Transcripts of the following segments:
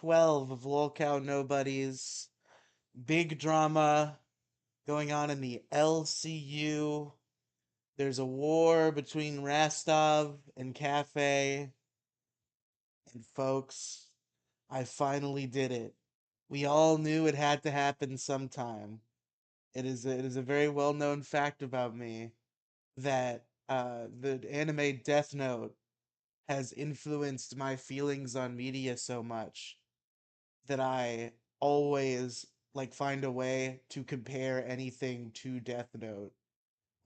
12 of Lolcow Nobodies. Big drama going on in the LCU. There's a war between Rastov and Cafe. And folks, I finally did it. We all knew it had to happen sometime. It is a very well known fact about me that the anime Death Note has influenced my feelings on media so much that I always like find a way to compare anything to Death Note.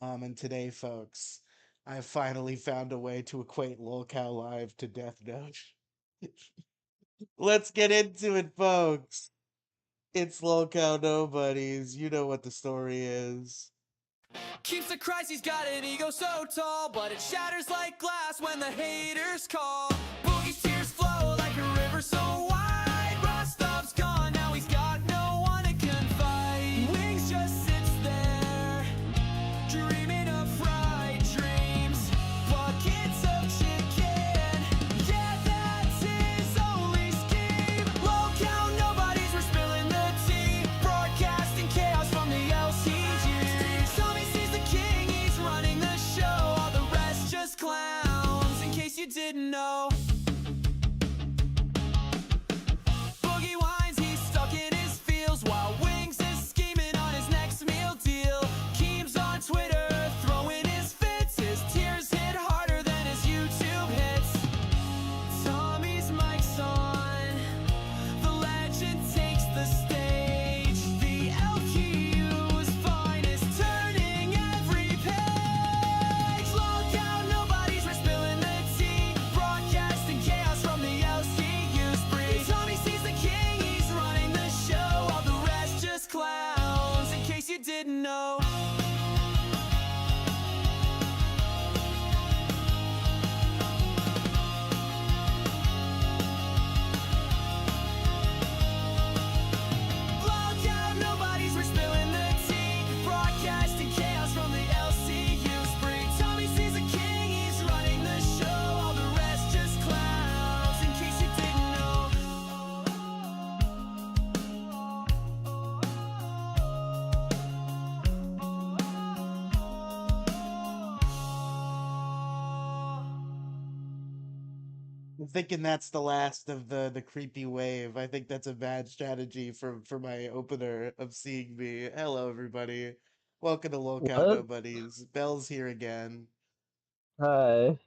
And today, folks, I finally found a way to equate Lolcow Live to Death Note. Let's get into it, folks. It's Lolcow Nobodies. You know what the story is. Keeps the Christ, he's got an ego so tall, but it shatters like glass when the haters call. Boogie's tears flow like a river so wide. Rostov's gone, now he's got no one to confide. Wings just sits there, dreaming of fried dreams. Buckets of chicken, yeah, that's his only scheme. Low count nobodies, we're spilling the tea. Broadcasting chaos from the LCG. Tommy sees the king, he's running the show. All the rest just clowns, in case you didn't know. Boogie whines, he's stuck in his feels, while Wings is scheming on his next meal deal. Keem's on Twitter, throwing his fits. His tears hit harder than his YouTube hits. Tommy's mic's on, the legend takes the stage. The LQ's finest, turning every page. Look out, nobody's, we're spilling the tea. Broadcasting chaos from the LCU spree. Tommy sees the king, he's running the show. All the rest just clowns, in case you didn't know. Look out, nobody's, we're spilling the tea. Broadcasting chaos from the LCU spree. Tommy sees the king, he's running the show. All the rest just clowns, in case you didn't know. I'm thinking that's the last of the creepy wave. I think that's a bad strategy for my opener of seeing me. Hello, everybody. Welcome to Lolcow What? Nobodies. Bell's here again. Hi.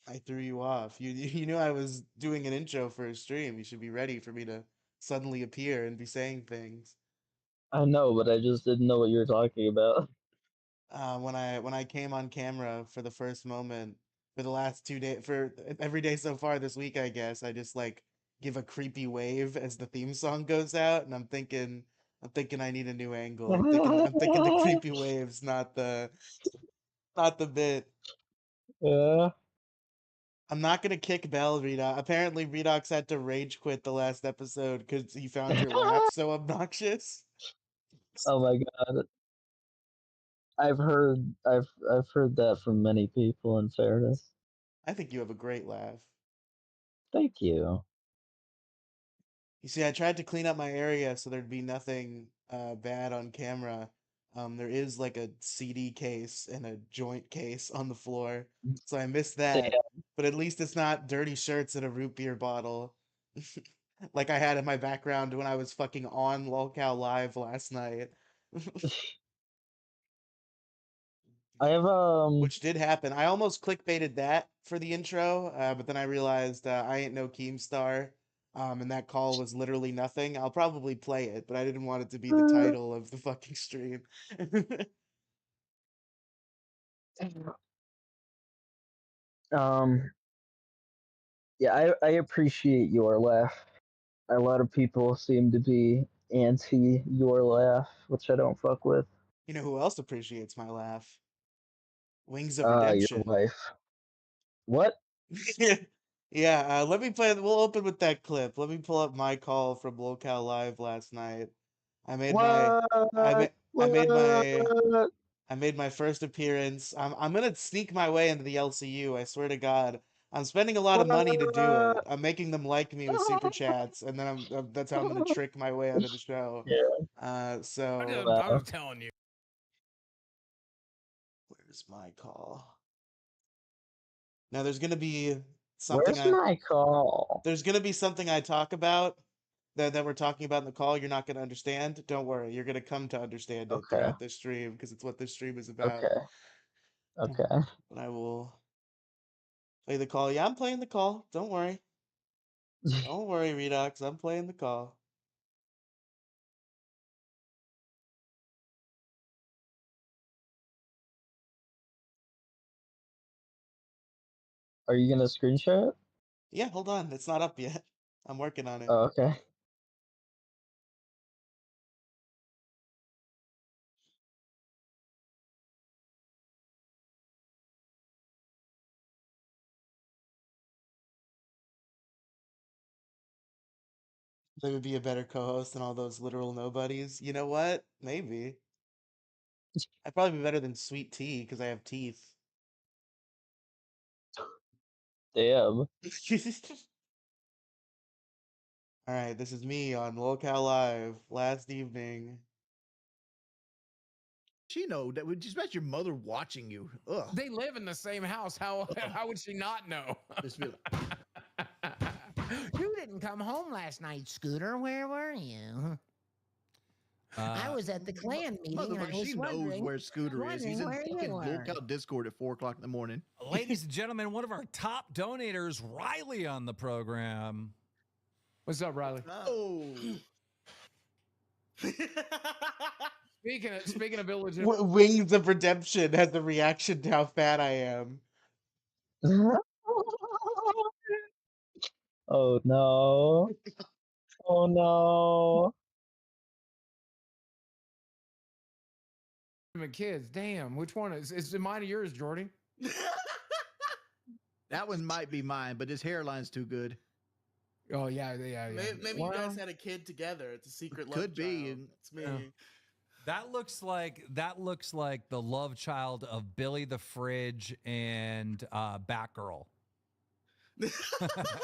I threw you off. You knew I was doing an intro for a stream. You should be ready for me to suddenly appear and be saying things. I know, but I just didn't know what you were talking about. When I came on camera for the first moment for the last 2 days for every day so far this week, I guess I just like give a creepy wave as the theme song goes out, and I'm thinking I need a new angle. I'm thinking the creepy waves, not the bit. Yeah. I'm not gonna kick Bell, Redox. Apparently, Redox had to rage quit the last episode because he found your laugh so obnoxious. Oh my god. I've heard that from many people in fairness. I think you have a great laugh. Thank you. You see, I tried to clean up my area so there'd be nothing bad on camera. There is like a CD case and a joint case on the floor, so I missed that. Damn. But at least it's not dirty shirts and a root beer bottle, like I had in my background when I was fucking on Lolcow Live last night, I have which did happen. I almost clickbaited that for the intro, but then I realized I ain't no Keemstar. And that call was literally nothing. I'll probably play it, but I didn't want it to be the title of the fucking stream. um yeah, I appreciate your laugh. A lot of people seem to be anti your laugh, which I don't fuck with. You know who else appreciates my laugh? Wings of Your Redemption. wife. What? Yeah, let me play. We'll open with that clip. Let me pull up my call from Lolcow Live last night. I made my, I What? made, I made my, What? I made my first appearance. I'm gonna sneak my way into the LCU. I swear to God. I'm spending a lot of money to do it. What? I'm making them like me with super chats, and then that's how I'm gonna trick my way out of the show. Yeah. So Wow. I'm telling you. where's my call? Now there's gonna be something Where's my call? there's gonna be something I talk about that we're talking about in the call you're not gonna understand. Don't worry, you're gonna come to understand it Okay. throughout this stream because it's what this stream is about. Okay. Okay. But I will play the call. Yeah, I'm playing the call. Don't worry. Don't worry, Redox. I'm playing the call. Are you gonna screenshot? Yeah, hold on. It's not up yet. I'm working on it. Oh, okay. They would be a better co-host than all those literal nobodies. You know what? Maybe. I'd probably be better than Sweet Tea because I have teeth. Damn. All right, this is me on Lolcow Live last evening. She know that would just imagine your mother watching you. Ugh. They live in the same house. How would she not know? Just be like, You didn't come home last night, Scooter. Where were you? I was at the clan meeting, and I motherfucker, was she knows wondering. where Scooter is. He's in wondering where fucking you were. Lolcow Discord at 4:00 in the morning. Ladies and gentlemen, one of our top donators, Riley, on the program. What's up, Riley? Oh, Speaking of illegitimate, Wings of Redemption has the reaction to how fat I am. Oh no. Oh no. kids. Damn, which one is it? Mine or yours, Jordy? that one might be mine, but his hairline's too good. Oh yeah. Maybe you guys had a kid together. It's a secret love Could be. child. It's me. Yeah. That looks like the love child of Billy the Fridge and Batgirl.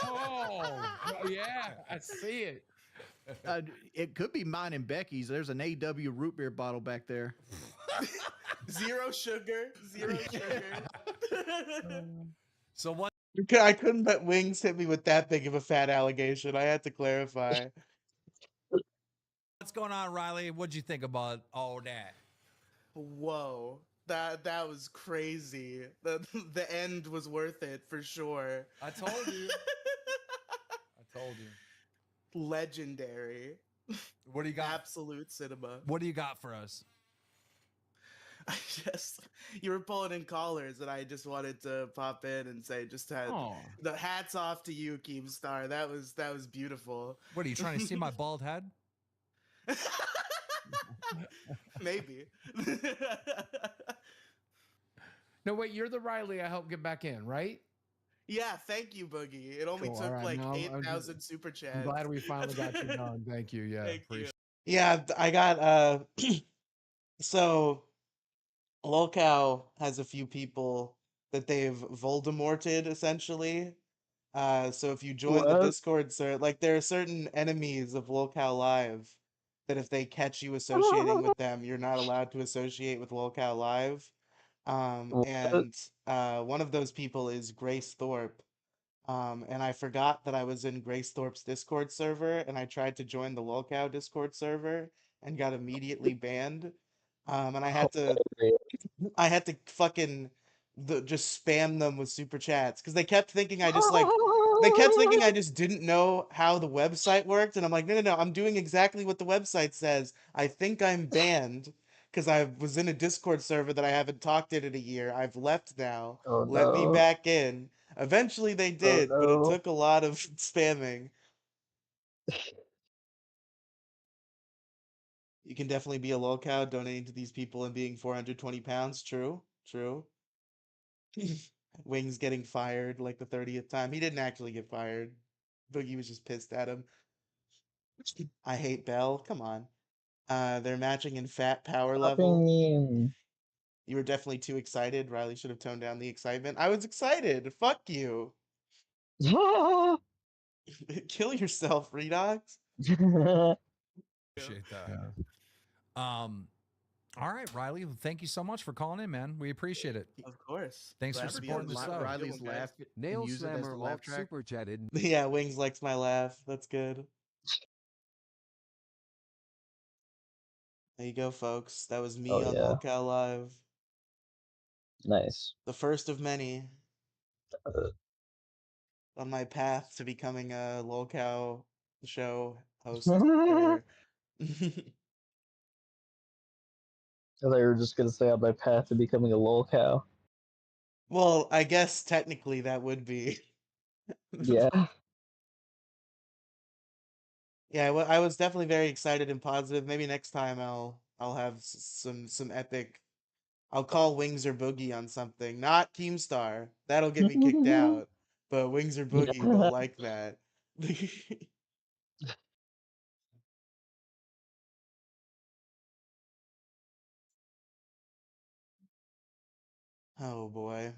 Oh yeah, I see it. It could be mine and Becky's. There's an AW root beer bottle back there. Zero sugar. Zero sugar. So what? I couldn't let Wings hit me with that big of a fat allegation. I had to clarify. What's going on, Riley? What'd you think about all that? Whoa. That was crazy. The end was worth it for sure. I told you. I told you. Legendary. What do you got? Absolute cinema. What do you got for us? I you were pulling in callers, and I just wanted to pop in and say, the hats off to you, Keemstar. That was beautiful. What are you trying to see my bald head? Maybe. No, wait, you're the Riley I helped get back in, right? Yeah, thank you, Boogie. It only Cool, took alright, like no, I'm 8,000 super chats. I'm glad we finally got you done. Thank you. Yeah, Thank you. appreciate Yeah, I got so Lolcow has a few people that they've Voldemorted essentially. So if you join the What? Discord server, like there are certain enemies of Lolcow Live that if they catch you associating with them, you're not allowed to associate with Lolcow Live. What? And one of those people is Grace Thorpe. And I forgot that I was in Grace Thorpe's Discord server, and I tried to join the Lolcow Discord server and got immediately banned. And I had to fucking just spam them with super chats because they kept thinking they kept thinking I just didn't know how the website worked, and I'm like, no, I'm doing exactly what the website says. I think I'm banned because I was in a Discord server that I haven't talked in a year. I've left now. Oh Let me no. back in. Eventually they did, but it no. took a lot of spamming. You can definitely be a lolcow donating to these people and being 420 pounds. True. Wings getting fired like the 30th time. He didn't actually get fired. Boogie was just pissed at him. I hate Bell. Come on. They're matching in fat power level. Fucking mean. You were definitely too excited. Riley should have toned down the excitement. I was excited. Fuck you. Kill yourself, Redox. Appreciate that. All right, Riley. Thank you so much for calling in, man. We appreciate it. Of course. Thanks for Glad to be on supporting the show. show. Have a good Riley's one, guys. laugh and Nail use it as the Slammer laugh off track. super chatted. Yeah, Wings likes my laugh. That's good. There you go, folks. That was me Oh on yeah, Lolcow Live. nice. The first of many Uh, on my path to becoming a Lolcow show host. I Or thought you were just gonna say on my path to becoming a lol cow. well, I guess technically that would be. Yeah. Yeah, I was definitely very excited and positive. Maybe next time I'll have some epic. I'll call Wings or Boogie on something, not Keemstar. That'll get me kicked out. But Wings or Boogie, they'll Yeah. like that. Oh boy.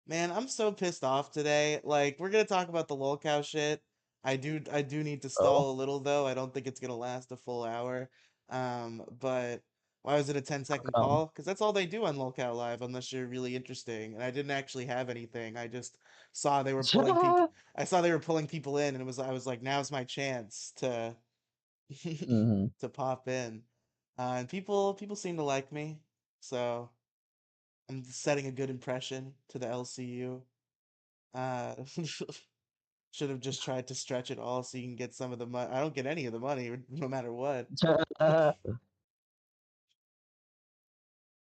Man, I'm so pissed off today. Like, we're gonna talk about the lolcow shit. I do need to Oh, stall a little though. I don't think it's gonna last a full hour. But why was it a 10-second come. call? Because that's all they do on Lolcow Live, unless you're really interesting. And I didn't actually have anything. I just saw they were pulling people. I saw they were pulling people in, and I was like, now's my chance to hmm to pop in. And people seem to like me, so I'm setting a good impression to the LCU. Uh, should have just tried to stretch it all so you can get some of the money. I don't get any of the money, no matter what.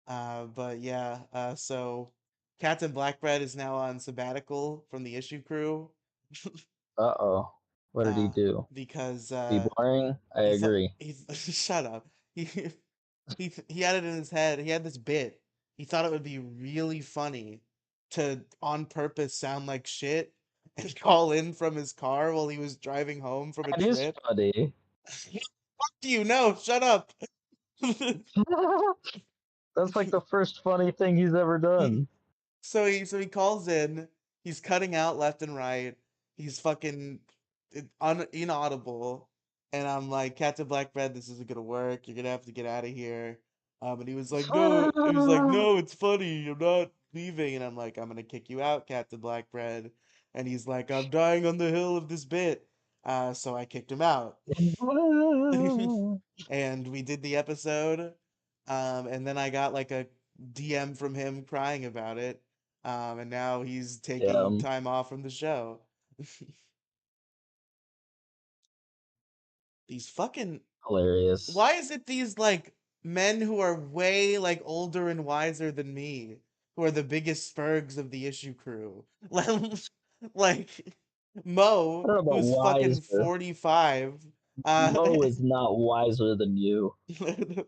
But yeah. So Captain Blackbread is now on sabbatical from the issue crew. Uh-oh. What did he Uh, do? because Be boring? I agree. he's shut up. He he had it in his head. He had this bit. He thought it would be really funny to on purpose sound like shit and call in from his car while he was driving home from a That is trip. funny. Fuck you, no, shut up. That's like the first funny thing he's ever done. So he calls in. He's cutting out left and right. He's fucking inaudible. And I'm like, Captain Blackbread, this isn't gonna work. You're gonna have to get out of here. And he was like, no. He was like, no, it's funny. I'm not leaving. And I'm like, I'm gonna kick you out, Captain Blackbread. And he's like, I'm dying on the hill of this bit. So I kicked him out. And we did the episode. And then I got like a DM from him crying about it. And now he's taking Yeah, time off from the show. These fucking hilarious. why is it these like men who are way like older and wiser than me who are the biggest spurgs of the issue crew? Like I Mo, don't know about who's fucking wiser. 45. Uh Mo is not wiser than you.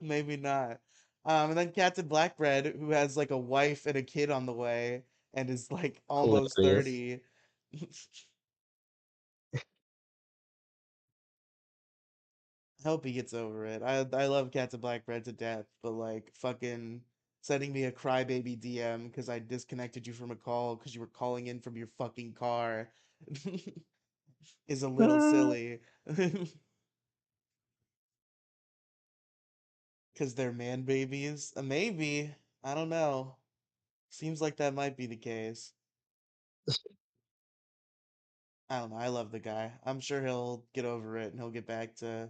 maybe not. And then Captain Blackbread, who has like a wife and a kid on the way and is like almost Hilarious. 30. I hope he gets over it. I love Captain Blackbread to death, but like fucking sending me a crybaby DM because I disconnected you from a call because you were calling in from your fucking car is a little silly. Because they're man babies? Maybe. I don't know. Seems like that might be the case. I don't know. I love the guy. I'm sure he'll get over it and he'll get back to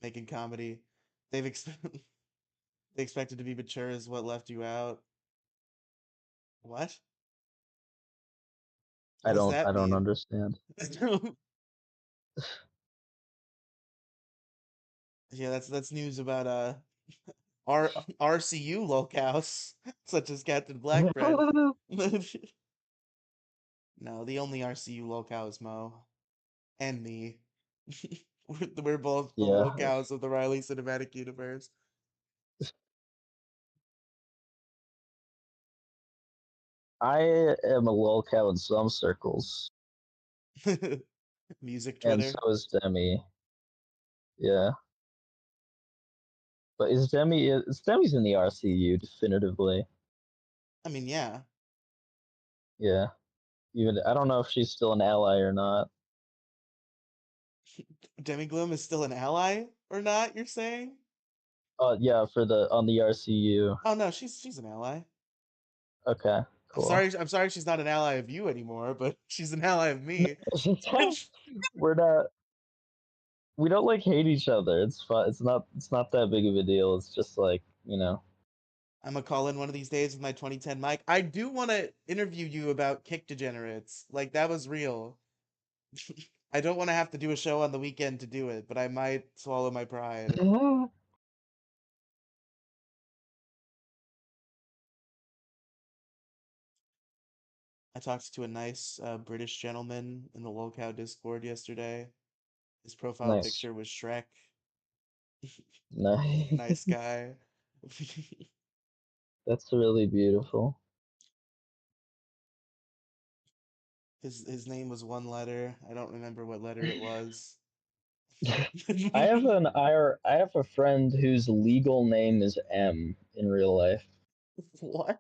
making comedy. They've ex- they expected to be mature as what left you out. What? What does I that don't mean? understand. Yeah, that's news about R RCU locales such as Captain Blackbread. No, the only RCU locale is Mo and me. We're both the Yeah. locales of the Riley Cinematic Universe. I am a lolcow in some circles. Music And so Twitter. is Demi. Yeah. But Demi's in the RCU definitively. I mean, yeah. Yeah. Even I don't know if she's still an ally or not. Demigloom is still an ally or not, you're saying? Yeah, for the on the RCU. Oh no, she's an ally. Okay, cool. I'm sorry she's not an ally of you anymore, but she's an ally of me. We're not. We don't like hate each other. It's fun. It's not that big of a deal. It's just like, you know. I'm gonna call in one of these days with my 2010 mic. I do want to interview you about kick degenerates. Like that was real. I don't want to have to do a show on the weekend to do it, but I might swallow my pride. I talked to a nice British gentleman in the Lolcow Discord yesterday. His profile Nice. picture was Shrek. Nice. Nice guy. That's really beautiful. His name was one letter. I don't remember what letter it was. I have a friend whose legal name is M in real life. What?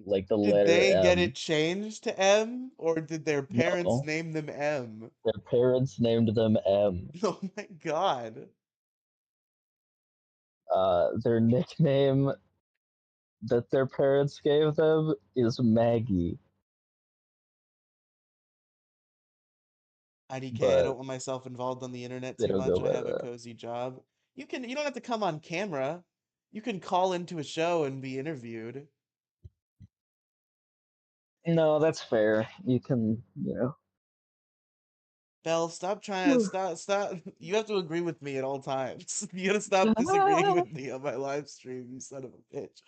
Like the Did letter they get M. it changed to M, or did their parents No. name them M? Their parents named them M. Oh my god. Their nickname that their parents gave them is Maggie. IDK, I But don't want myself involved on the internet they too don't go much. I by have a that. cozy job. You don't have to come on camera. You can call into a show and be interviewed. No, that's fair. You can, you know. Belle, stop trying to stop. You have to agree with me at all times. You gotta stop disagreeing with me on my live stream, you son of a bitch.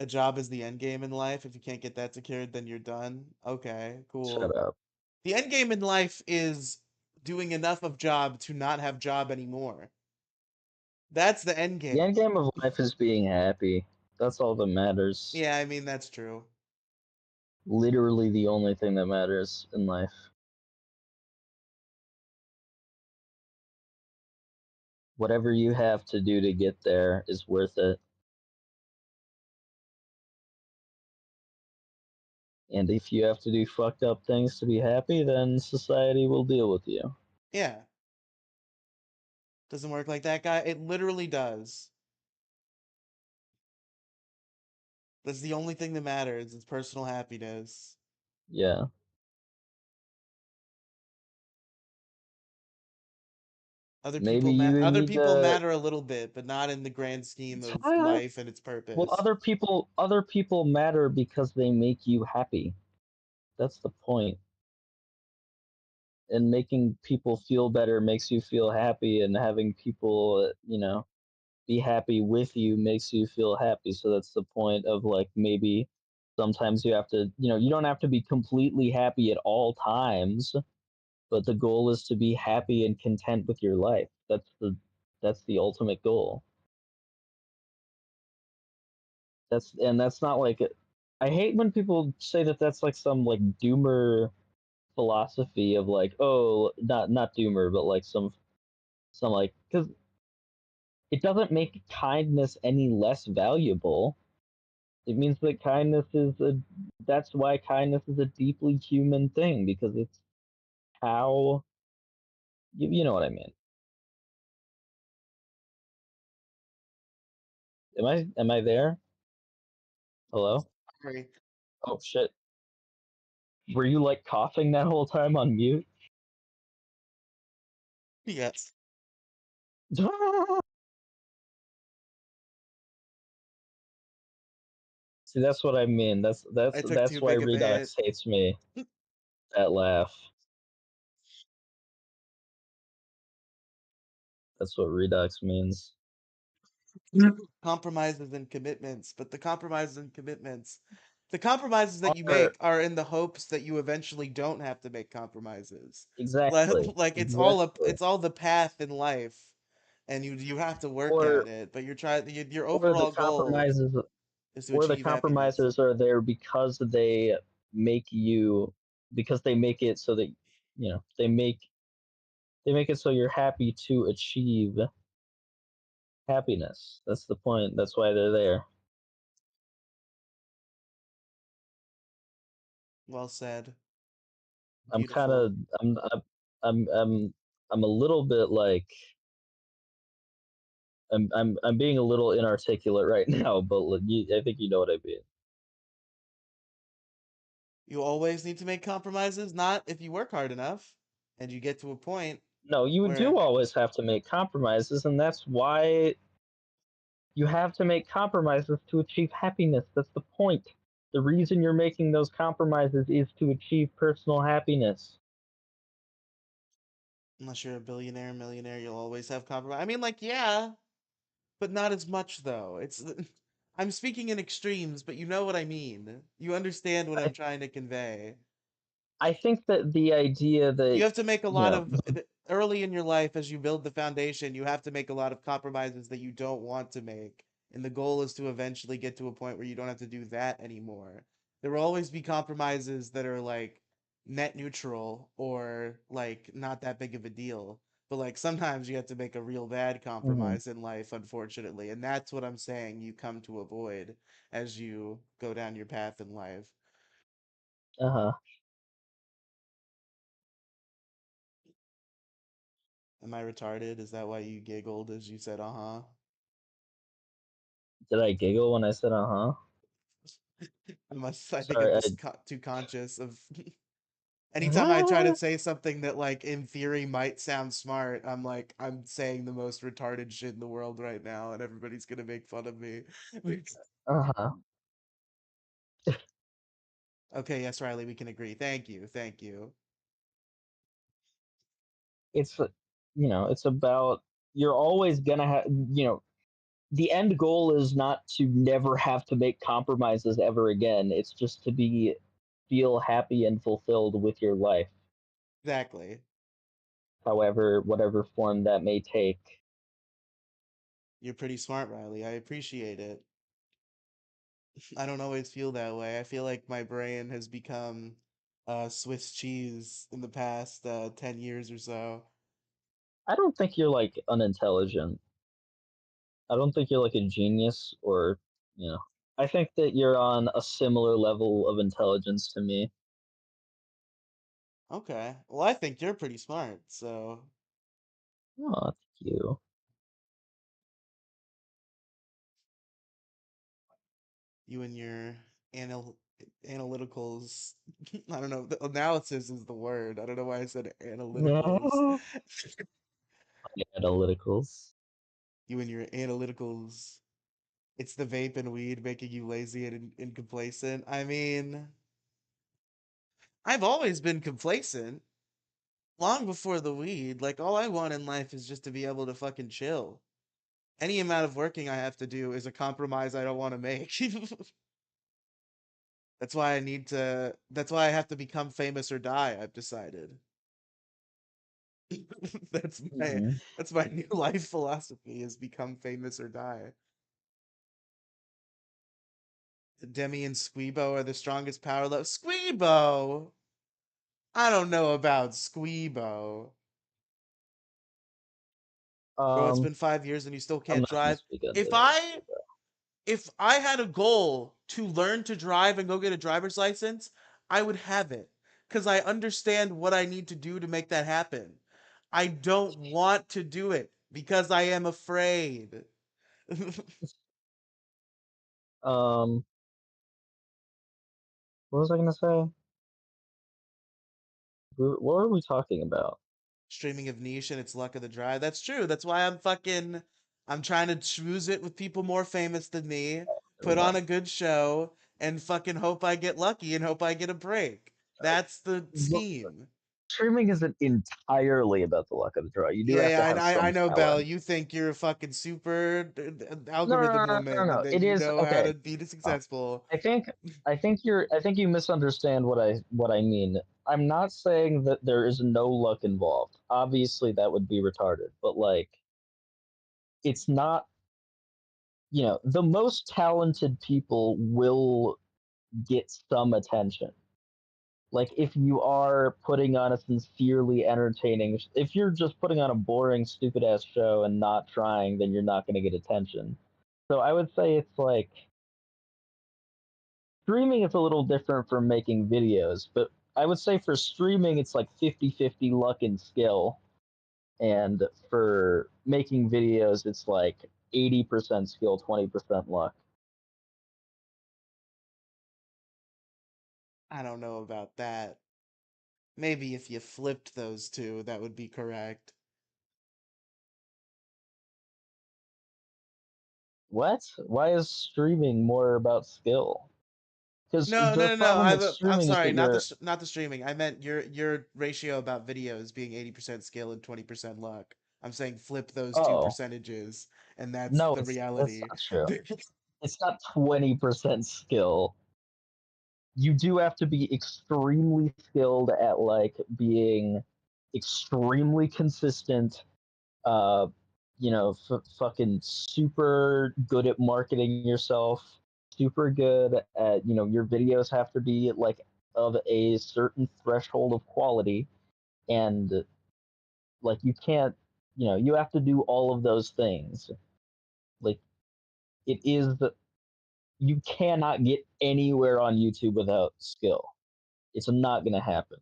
A job is the end game in life. If you can't get that secured, then you're done. Okay, Shut cool. up. The end game in life is doing enough of job to not have job anymore. That's the end The end game. game of life is being happy. That's all that matters. Yeah, I mean that's true. Literally the only thing that matters in life. Whatever you have to do to get there is worth it. And if you have to do fucked up things to be happy, then society will deal with you. Yeah. Doesn't work like that guy. It literally does. That's the only thing that matters. It's personal happiness. Yeah. Maybe you Other need people to matter a little bit, but not in the grand scheme of well, life and its purpose. other people matter because they make you happy. That's the point. And making people feel better makes you feel happy, and having people, you know, be happy with you makes you feel happy. So that's the point of like maybe sometimes you have to, you know, you don't have to be completely happy at all times, but the goal is to be happy and content with your life. That's the ultimate goal. That's not like I hate when people say that that's like some like doomer philosophy of like, oh, not doomer, but like some like, because it doesn't make kindness any less valuable. It means that kindness is a that's why kindness is a deeply human thing, because it's how you know what I mean. Am I there? Hello? Sorry. Oh shit. Were you like coughing that whole time on mute? Yes. See, that's what I mean. I took too That's why big of a hit. Redux hates me. That laugh. That's what Redux means. Compromises and commitments, but the compromises that you Are make are in the hopes that you eventually don't have to make compromises. exactly. Like Exactly. it's all the path in life, and you have to work at Or it. But your or the overall goal compromises is to or the achieve happiness. compromisers are there because they make you because they make it so that you know they make it so you're happy to achieve happiness. That's the point. That's why they're there. Well said. I'm kind of Beautiful. I'm a little bit like I'm being a little inarticulate right now, but I think you know what I mean. You always need to make compromises, not if you work hard enough and you get to a point No, you do where always have to make compromises, and that's why you have to make compromises to achieve happiness. That's the point. The reason you're making those compromises is to achieve personal happiness. unless you're a billionaire, millionaire, you'll always have compromise. I mean, like, yeah, but not as much though. It's I'm speaking in extremes, but you know what I mean. You understand what I I'm trying to convey. I think that the idea You that have to make a you lot know of early in your life as you build the foundation, you have to make a lot of compromises that you don't want to make. And the goal is to eventually get to a point where you don't have to do that anymore. There will always be compromises that are like net neutral or like not that big of a deal. But like sometimes you have to make a real bad mhm, compromise in life, unfortunately. And that's what I'm saying you come to avoid as you go down your path in life. uh-huh. Am I retarded? Is that why you giggled as you said, uh-huh? Did I giggle when I said uh-huh? I think I'm Sorry, just too conscious of anytime I try to I say something that like in theory might sound smart, I'm like I'm saying the most retarded shit in the world right now and everybody's going to make fun of me. uh-huh. Okay, yes, Riley, we can agree. Thank you. Thank you. It's it's about you're always gonna have the end goal is not to never have to make compromises ever again. It's just to feel happy and fulfilled with your life, Exactly. however whatever form that may take. You're pretty smart, Riley. I appreciate it. I don't always feel that way. I feel like my brain has become Swiss cheese in the past 10 years or so. I don't think you're like unintelligent. I don't think you're like a genius or you know. I think that you're on a similar level of intelligence to me. Okay. Well, I think you're pretty smart, so Oh, thank you. you and your anal analyticals. I don't know. The analysis is the word. I don't know why I said analyticals. Analyticals. You and your analyticals. It's the vape and weed making you lazy and complacent. I mean, I've always been complacent long before the weed. Like, all I want in life is just to be able to fucking chill. Any amount of working I have to do is a compromise I don't want to make. That's why I have to become famous or die, I've decided. That's my Mhm. that's my new life philosophy is become famous or die. Demi and Squeebo are the strongest power level. Squeebo! I don't know about Squeebo. Bro, it's Um, been 5 years and you still I'm can't not gonna drive. speak on If the. I if I had a goal to learn to drive and go get a driver's license, I would have it. Because I understand what I need to do to make that happen. I don't want to do it because I am afraid. Um, what was I gonna say? What were we talking about? Streaming of niche and it's luck of the drive. That's true. That's why I'm trying to choose it with people more famous than me, Never put on mind. a good show, and fucking hope I get lucky and hope I get a break. That's the Well, scheme. streaming isn't entirely about the luck of the draw. You do Yeah, have to yeah, have I some know, Bell. talent. You think you're a fucking super No, no, algorithm no, no, no, woman and no. that It you is know how okay. to be Uh, successful. I think you misunderstand what I mean. I'm not saying that there is no luck involved. Obviously, that would be retarded. But like, it's not. The most talented people will get some attention. Like if you are putting on a sincerely entertaining, if you're just putting on a boring, stupid ass show and not trying, then you're not going to get attention. So I would say it's like streaming is a little different from making videos, but I would say for streaming it's like 50-50 luck and skill, and for making videos it's like 80% skill, 20% luck. I don't know about that. Maybe if you flipped those two, that would be correct. What? Why is streaming more about skill? Because No, the no, no, no. problem with I'm streaming is sorry, that you're not the streaming. I meant your ratio about videos being 80% skill and 20% luck. I'm saying flip those two oh percentages, and that's no, the that's reality. not true. It's not 20% skill. You do have to be extremely skilled at like being extremely consistent, uh fucking super good at marketing yourself, super good at, your videos have to be like of a certain threshold of quality, and like you can't, you have to do all of those things. Like it is you cannot get anywhere on YouTube without skill. It's not going to happen.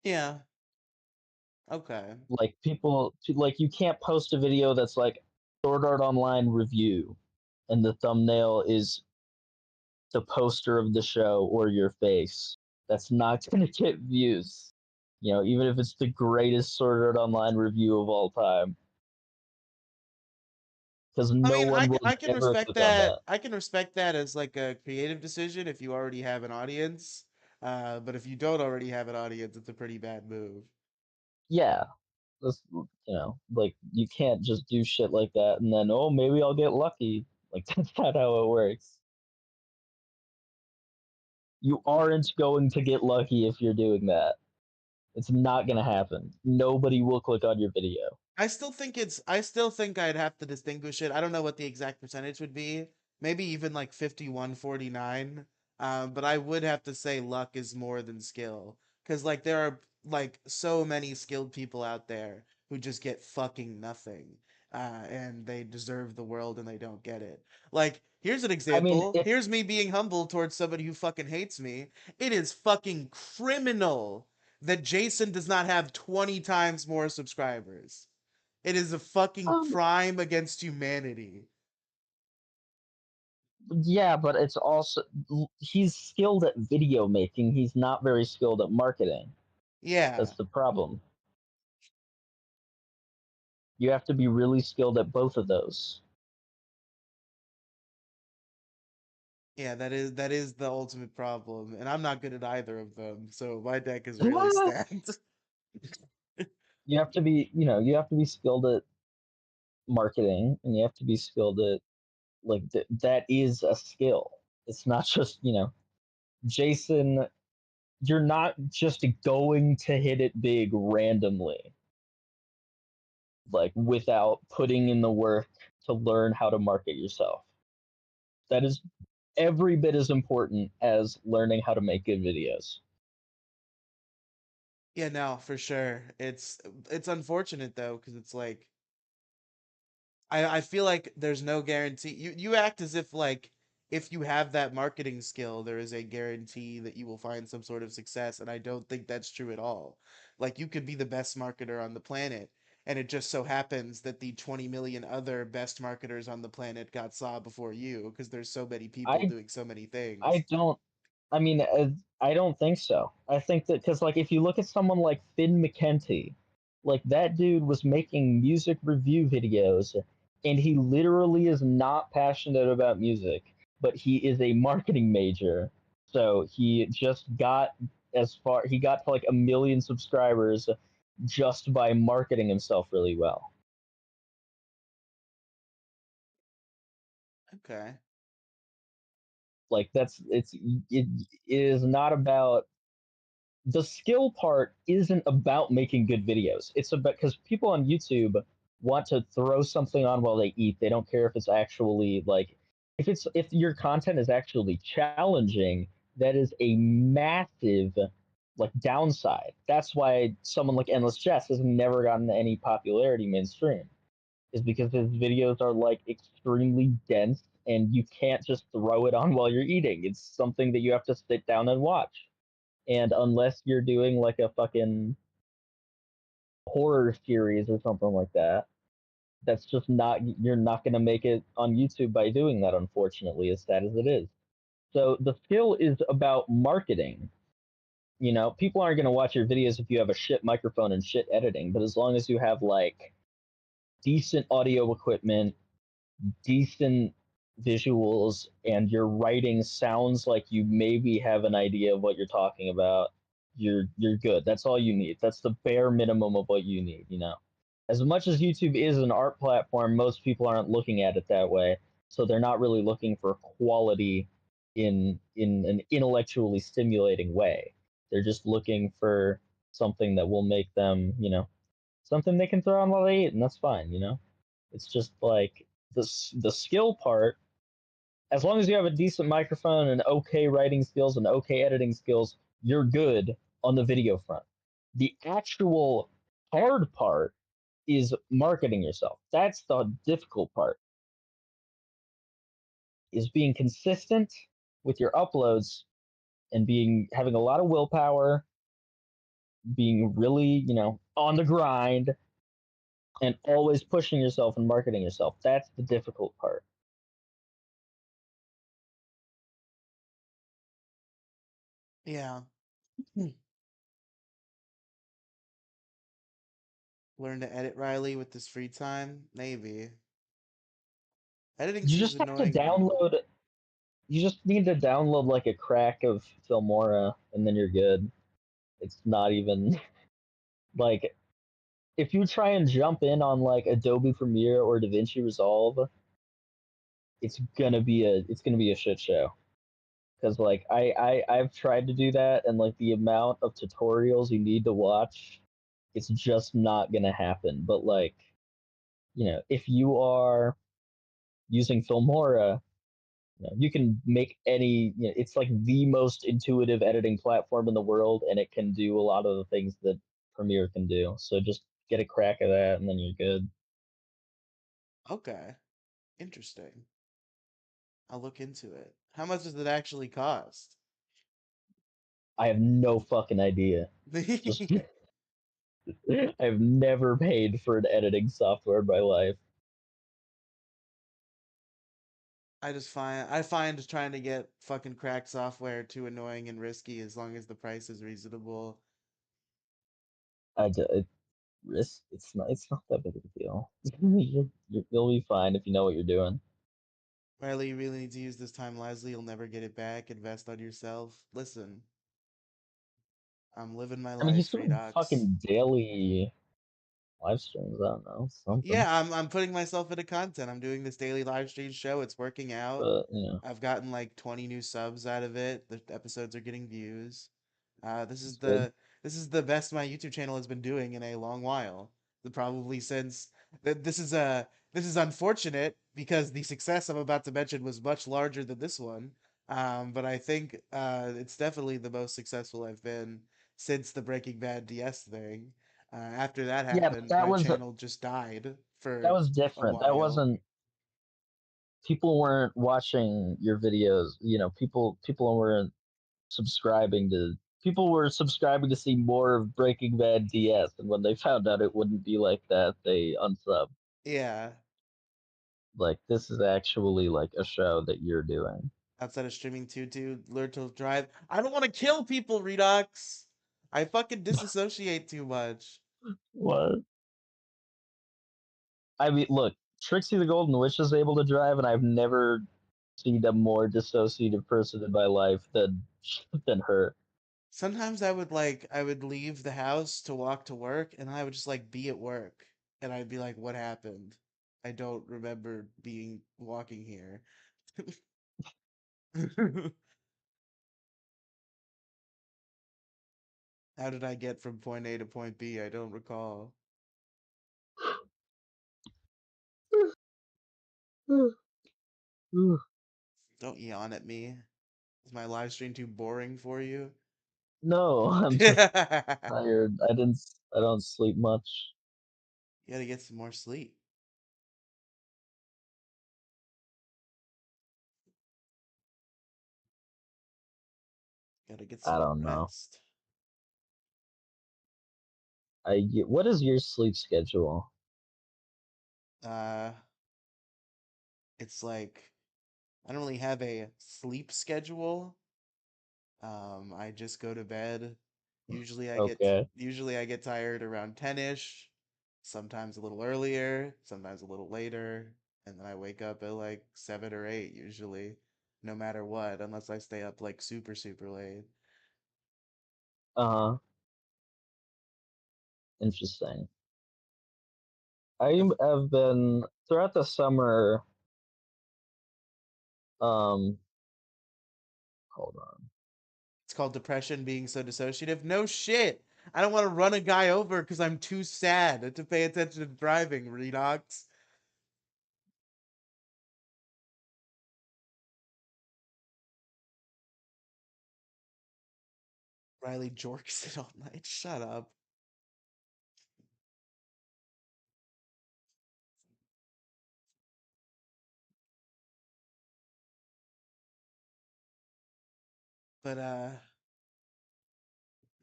Yeah. Okay. Like people, like you can't post a video that's like Sword Art Online review and the thumbnail is the poster of the show or your face. That's not going to get views. Even if it's the greatest Sword Art Online review of all time, because I no mean, one will I can ever respect click on that. that. I can respect that as like a creative decision if you already have an audience. But if you don't already have an audience, it's a pretty bad move. Yeah, that's, like you can't just do shit like that and then, oh, maybe I'll get lucky. Like that's not how it works. You aren't going to get lucky if you're doing that. It's not going to happen. Nobody will click on your video. I still think I'd have to distinguish it. I don't know what the exact percentage would be. Maybe even like 51-49. But I would have to say luck is more than skill. Cause like there are like so many skilled people out there who just get fucking nothing. And they deserve the world and they don't get it. Like, here's an I mean, example. Here's me being humble towards somebody who fucking hates me. It is fucking criminal that Jason does not have 20 times more subscribers. It is a fucking um, crime against humanity. yeah, but it's also he's skilled at video making. He's not very skilled at marketing. Yeah. That's the problem. You have to be really skilled at both of those. Yeah, that is the ultimate problem. And I'm not good at either of them, so my deck is really stacked. You have to be, you have to be skilled at marketing, and you have to be skilled at like that is a skill. It's not just, Jason, you're not just going to hit it big randomly, like without putting in the work to learn how to market yourself. That is every bit as important as learning how to make good videos. Yeah, no, for sure. It's unfortunate though, because it's like I feel like there's no guarantee. You act as if like if you have that marketing skill, there is a guarantee that you will find some sort of success, and I don't think that's true at all. Like you could be the best marketer on the planet, and it just so happens that the 20 million other best marketers on the planet got saw before you because there's so many people I doing so many things. I don't. I mean, I don't think so. I think that because, like, if you look at someone like Finn McKenty, like that dude was making music review videos, and he literally is not passionate about music, but he is a marketing major. So he just got he got to like 1 million subscribers just by marketing himself really well. Okay. Like it is not about the skill part isn't about making good videos. It's about because people on YouTube want to throw something on while they eat. They don't care if it's actually like if your content is actually challenging, that is a massive like downside. That's why someone like Endless Chess has never gotten any popularity mainstream. Is because his videos are like extremely dense and you can't just throw it on while you're eating. It's something that you have to sit down and watch. And unless you're doing like a fucking horror series or something like that, that's just not, you're not going to make it on YouTube by doing that, unfortunately, as sad as it is. So the skill is about marketing. You know, people aren't going to watch your videos if you have a shit microphone and shit editing, but as long as you have like decent audio equipment, decent visuals, and your writing sounds like you maybe have an idea of what you're talking about, you're good. That's all you need. That's the bare minimum of what you need, you know. As much as YouTube is an art platform, most people aren't looking at it that way. So they're not really looking for quality in an intellectually stimulating way. They're just looking for something that will make them, you know, something they can throw on while they eat, and that's fine, you know. It's just like the skill part. As long as you have a decent microphone and okay writing skills and okay editing skills, you're good on the video front. The actual hard part is marketing yourself. That's the difficult part. Is being consistent with your uploads and having a lot of willpower, being really, you know, on the grind and always pushing yourself and marketing yourself. That's the difficult part. Yeah. Learn to edit, Riley, with this free time? Maybe. Editing You seems just have to annoying though. download you just need to download like a crack of Filmora and then you're good. It's not even like if you try and jump in on like Adobe Premiere or DaVinci Resolve, it's gonna be a shit show. Because like I've tried to do that and like the amount of tutorials you need to watch, it's just not gonna happen. But like, you know, if you are using Filmora, you know, you can make any, you know, it's like the most intuitive editing platform in the world and it can do a lot of the things that Premiere can do. So just get a crack at that and then you're good. Okay. Interesting. I'll look into it. How much does it actually cost? I have no fucking idea. Just I've never paid for an editing software in my life. I find trying to get fucking cracked software too annoying and risky as long as the price is reasonable. It, risk, it's not that big of a deal. You'll be fine if you know what you're doing. Riley, you really need to use this time wisely. You'll never get it back. Invest on yourself. Listen, I'm living my I mean, he's life, doing Redox. fucking daily live streams. I don't know, something. Yeah, I'm putting myself into content. I'm doing this daily live stream show. It's working out. But you know, I've gotten like 20 new subs out of it. The episodes are getting views. This is it's good. the best my YouTube channel has been doing in a long while. Probably since that this is unfortunate because the success I'm about to mention was much larger than this one. But I think it's definitely the most successful I've been since the Breaking Bad DS thing. After that Yeah, but happened, my channel just died that for was a different. That while. wasn't, people weren't watching your videos. You know, people weren't subscribing to. People were subscribing to see more of Breaking Bad DS, and when they found out it wouldn't be like that, they unsubbed. Yeah, Like this is actually like a show that you're doing. outside of streaming Tutu, learn to drive. I don't want to kill people, Redox. I fucking disassociate too much. What? I mean, look, Trixie the Golden Witch is able to drive, and I've never seen a more dissociative person in my life than her. Sometimes I would leave the house to walk to work and I would just like be at work and I'd be like, what happened? I don't remember being walking here. How did I get from point A to point B? I don't recall. Don't yawn at me. Is my live stream too boring for you? No, I'm You just tired. I don't sleep much. gotta get some more sleep. Gotta get I some don't know. rest. What is your sleep schedule? Uh, it's like I don't really have a sleep schedule. I just go to bed. Okay. Usually I get tired around 10ish, sometimes a little earlier, sometimes a little later, and then I wake up at like 7 or 8 usually, no matter what, unless I stay up like super super late. Uh-huh. Interesting. I That's- have been throughout the summer. Um, hold on. It's called depression being so dissociative. No shit. I don't want to run a guy over because I'm too sad to pay attention to driving, Redox. Riley jorks it all night. Shut up. But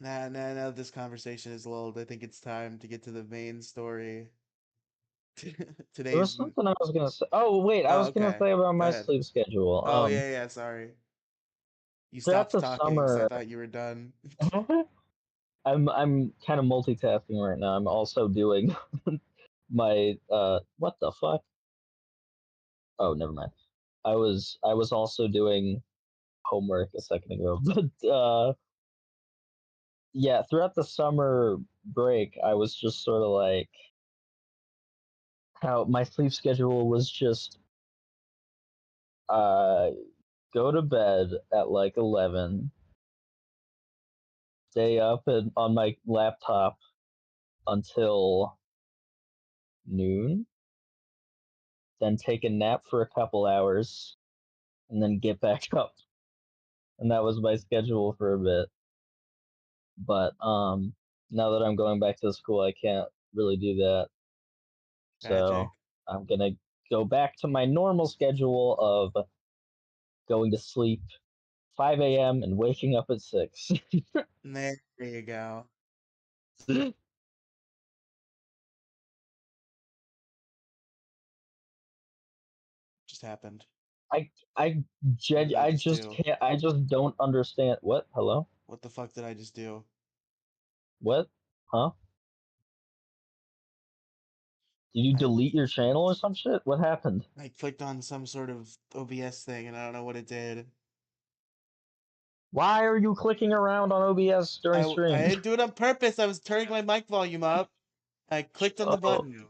nah, this conversation is lulled. I think it's time to get to the main story. There was Today's. something I was gonna say. Oh wait, I Oh, was gonna okay. say about Go my ahead. sleep schedule. Oh, yeah, sorry. You Throughout stopped the talking, so I summer, thought you were done. I'm kind of multitasking right now. I'm also doing my what the fuck? Oh, never mind. I was also doing homework a second ago. But yeah, throughout the summer break, I was just sort of like how my sleep schedule was just uh go to bed at like 11, stay up on my laptop until noon, then take a nap for a couple hours, and then get back up. And that was my schedule for a bit. But now that I'm going back to school, I can't really do that. So Tragic. I'm gonna go back to my normal schedule of going to sleep 5 a.m. and waking up at 6. There you go. Just happened. I I What did I I just just do? can't. I just don't understand. What? Hello? What the fuck did I just do? What? Huh? Did you I delete your channel or some shit? What happened? I clicked on some sort of OBS thing and I don't know what it did. Why are you clicking around on OBS during I stream? didn't do it on purpose. I was turning my mic volume up. I clicked on the Oh, button.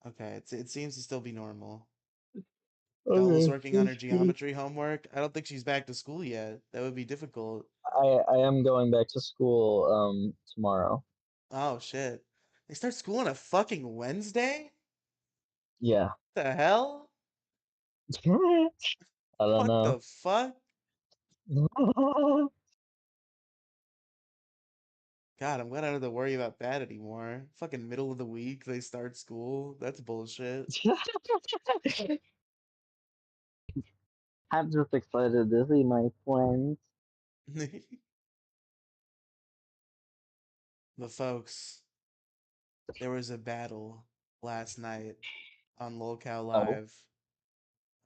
Okay, it seems to still be normal. Bella's okay. working on her geometry homework. I don't think she's back to school yet. That would be difficult. I am going back to school tomorrow. Oh shit. They start school on a fucking Wednesday? Yeah. The hell? I don't What know. the fuck? God, I'm glad I don't have to worry about that anymore. Fucking middle of the week, they start school. That's bullshit. I'm just excited to see my friends. But folks, there was a battle last night on Lolcow Oh, Live.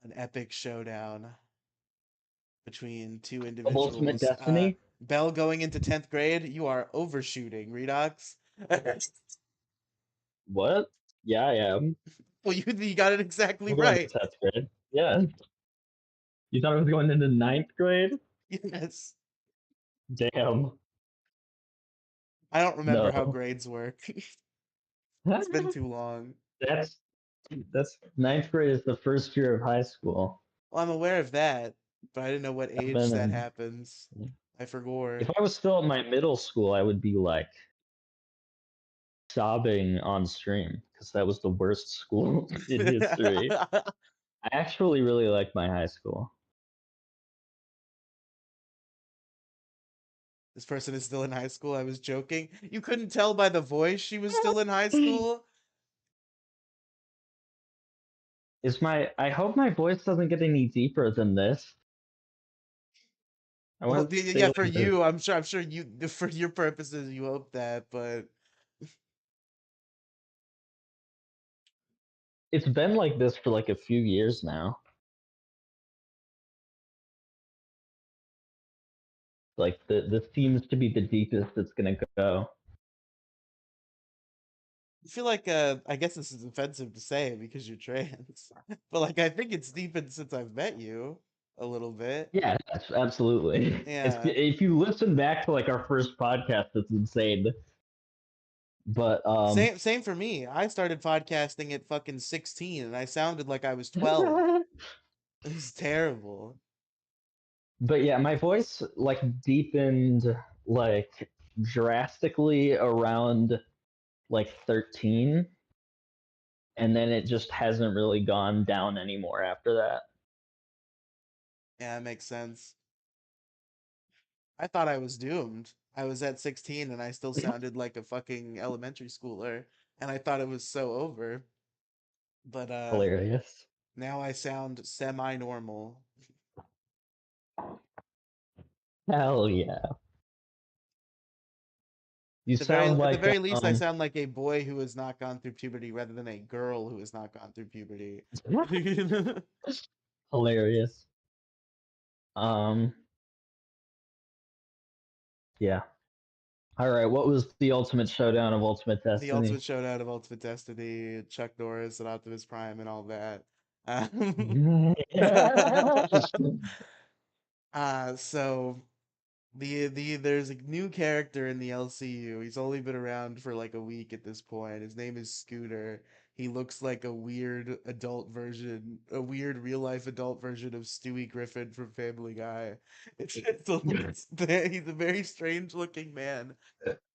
An epic showdown between two of Ultimate individuals. Destiny? Bell going into 10th grade, you are overshooting, Redox. What? Yeah, I am. Well, you got it exactly I'm going to right. 10th grade. Yeah. You thought I was going into ninth grade? Yes. Damn. I don't remember how No. grades work. It's been too long. that's that's ninth grade is the first year of high school. Well, I'm aware of that, but I didn't know what I've age been that in. happens. I forgot. If I was still in my middle school, I would be like sobbing on stream because that was the worst school in history. I actually really like my high school. This person is still in high school. I was joking. You couldn't tell by the voice she was still in high school. I hope my voice doesn't get any deeper than this. I Well, went yeah, for sailing there. you, I'm sure you, for your purposes, you hope that, but It's been like this for like a few years now. Like this seems to be the deepest it's gonna go. I feel like, I guess this is offensive to say because you're trans, but like, I think it's deepened since I've met you a little bit. Yeah, absolutely. It's Yeah. if you listen back to like our first podcast, it's insane. But Same for me. I started podcasting at fucking 16 and I sounded like I was 12. It was terrible. but yeah, my voice like deepened like drastically around like 13, and then it just hasn't really gone down anymore after that. Yeah, it makes sense. I thought I was doomed. I was at 16 and I still sounded like a fucking elementary schooler and I thought it was so over. But Hilarious. now I sound semi-normal. Hell yeah. You sound At the like very least I sound like a boy who has not gone through puberty rather than a girl who has not gone through puberty. hilarious. Um yeah. All right, what was the ultimate showdown of Ultimate The Destiny? Ultimate Showdown of Ultimate Destiny, Chuck Norris and Optimus Prime and all that. So the there's a new character in the LCU. He's only been around for like a week at this point. His name is Scooter. He looks like a weird adult version, a weird real life adult version of Stewie Griffin from Family Guy. He's a very strange looking man.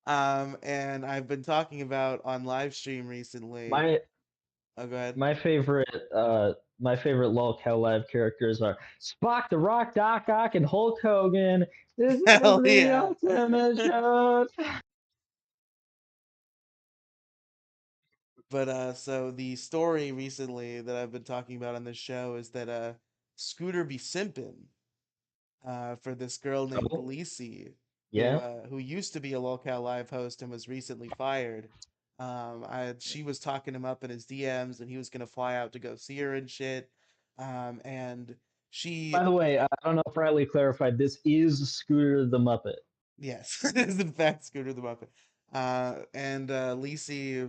And I've been talking about on live stream recently. my Oh, go ahead. my favorite Lolcow live characters are Spock, The Rock, Doc Ock, and Hulk Hogan. This is Hell the yeah. ultimate show. But so the story recently that I've been talking about on this show is that Scooter be simping for this girl named Oh, LiCi, yeah. who used to be a Lolcow Live host and was recently fired. She was talking him up in his DMs, and he was gonna fly out to go see her and shit. And she, By the way, I don't know if Riley clarified. This is Scooter the Muppet. yes, is in fact Scooter the Muppet. And LiCi